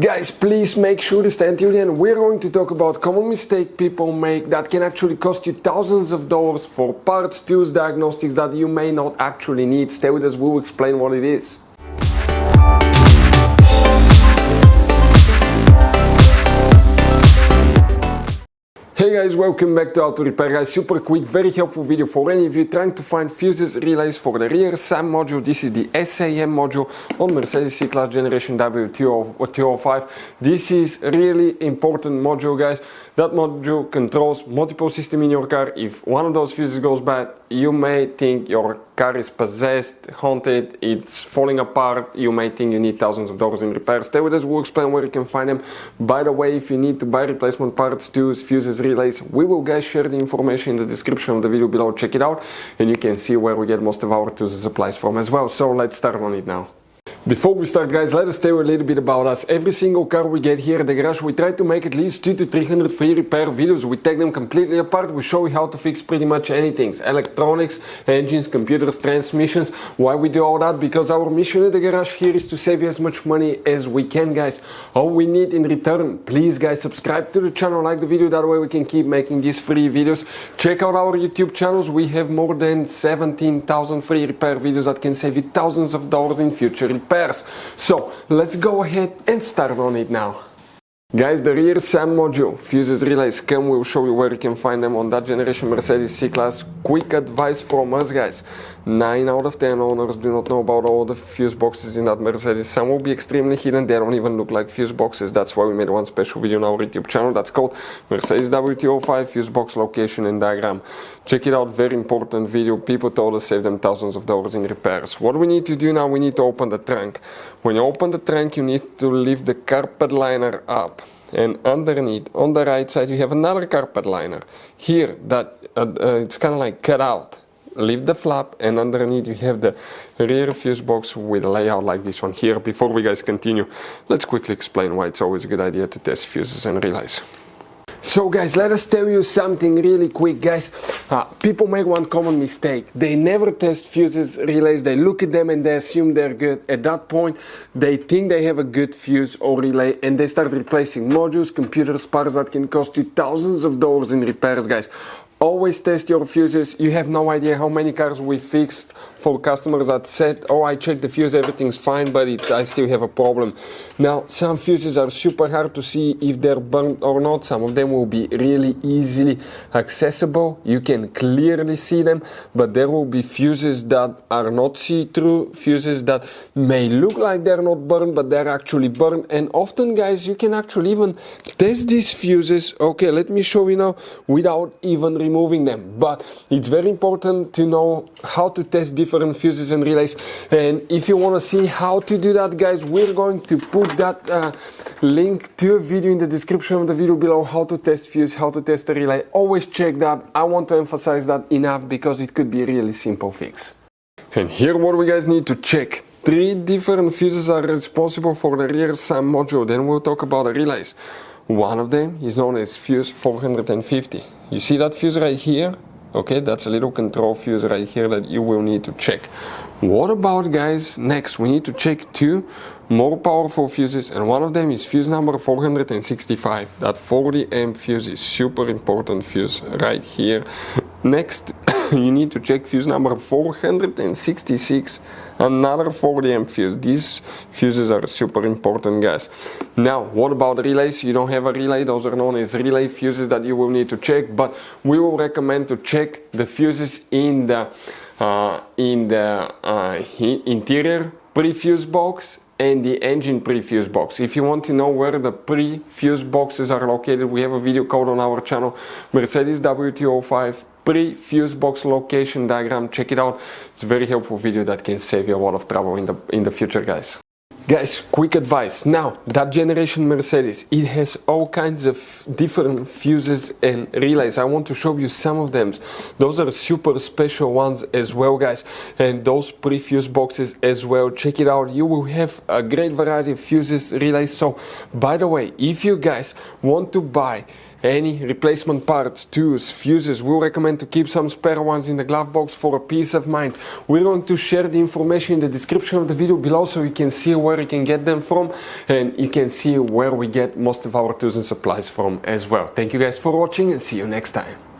Guys, please make sure to stay until the end. We're going to talk about common mistake people make that can actually cost you thousands of dollars for parts, tools, diagnostics that you may not actually need. Stay with us, we'll explain what it is. Hey guys, welcome back to Auto Repair. Guys, super quick, very helpful video for any of you trying to find fuses, relays for the rear SAM module. This is the SAM module on Mercedes C-Class Generation W205. This is really important module, guys. That module controls multiple systems in your car. If one of those fuses goes bad, you may think your car is possessed, haunted, it's falling apart. You may think you need thousands of dollars in repairs. Stay with us, we'll explain where you can find them. By the way, if you need to buy replacement parts, tools, fuses, relays, we will guys share the information in the description of the video below. Check it out and you can see where we get most of our tools and supplies from as well. So let's start on it now. Before we start, guys, let us tell you a little bit about us. Every single car we get here at the garage, we try to make at least 200 to 300 free repair videos. We take them completely apart. We show you how to fix pretty much anything. Electronics, engines, computers, transmissions. Why we do all that? Because our mission at the garage here is to save you as much money as we can, guys. All we need in return, please, guys, subscribe to the channel, like the video. That way we can keep making these free videos. Check out our YouTube channels. We have more than 17,000 free repair videos that can save you thousands of dollars in future repairs. So let's go ahead and start on it now. Guys, the rear SAM module, fuses, relays, we'll show you where you can find them on that generation Mercedes C-Class. Quick advice from us, guys. 9 out of 10 owners do not know about all the fuse boxes in that Mercedes. Some will be extremely hidden, they don't even look like fuse boxes. That's why we made one special video on our YouTube channel that's called Mercedes W205 Fuse Box Location and Diagram. Check it out, very important video. People told us save them thousands of dollars in repairs. What we need to do now, we need to open the trunk. When you open the trunk, you need to lift the carpet liner up. And underneath, on the right side, you have another carpet liner. Here, it's kind of like cut out. Lift the flap, and underneath you have the rear fuse box with a layout like this one here. Before we guys continue, let's quickly explain why it's always a good idea to test fuses and relays. So guys, let us tell you something really quick, guys. People make one common mistake. They never test fuses, relays. They look at them and they assume they're good. At that point, they think they have a good fuse or relay and they start replacing modules, computers, parts that can cost you thousands of dollars in repairs, guys. Always test your fuses. You have no idea how many cars we fixed for customers that said, oh, I checked the fuse, everything's fine, but I still have a problem. Now, some fuses are super hard to see if they're burnt or not. Some of them will be really easily accessible. You can clearly see them, but there will be fuses that are not see-through, fuses that may look like they're not burned, but they're actually burned. And often, guys, you can actually even test these fuses. Okay, let me show you now without even removing them. But it's very important to know how to test different fuses and relays. And if you want to see how to do that, guys, we're going to put that link to a video in the description of the video below, how to test fuse, how to test a relay. Always check that. I want to emphasize that enough because it could be a really simple fix. And here what we guys need to check. 3 different fuses are responsible for the rear SAM module. Then we'll talk about the relays. One of them is known as fuse 450. You see that fuse right here? Okay, that's a little control fuse right here that you will need to check. What about, guys, next we need to check 2 more powerful fuses, and one of them is fuse number 465. That 40 amp fuse is super important fuse right here. Next, you need to check fuse number 466, another 40 amp fuse. These fuses are super important, guys. Now, what about relays? You don't have a relay, those are known as relay fuses that you will need to check, but we will recommend to check the fuses in the interior pre-fuse box and the engine pre-fuse box. If you want to know where the pre-fuse boxes are located, we have a video code on our channel, Mercedes W205 pre-fuse box location diagram. Check it out. It's a very helpful video that can save you a lot of trouble in the future, guys. Guys, quick advice. Now, that generation Mercedes, it has all kinds of different fuses and relays. I want to show you some of them. Those are super special ones as well, guys. And those pre-fuse boxes as well. Check it out. You will have a great variety of fuses, relays. So, by the way, if you guys want to buy any replacement parts, tools, fuses, we'll recommend to keep some spare ones in the glove box for a peace of mind. We're going to share the information in the description of the video below so you can see where you can get them from, and you can see where we get most of our tools and supplies from as well. Thank you guys for watching and see you next time.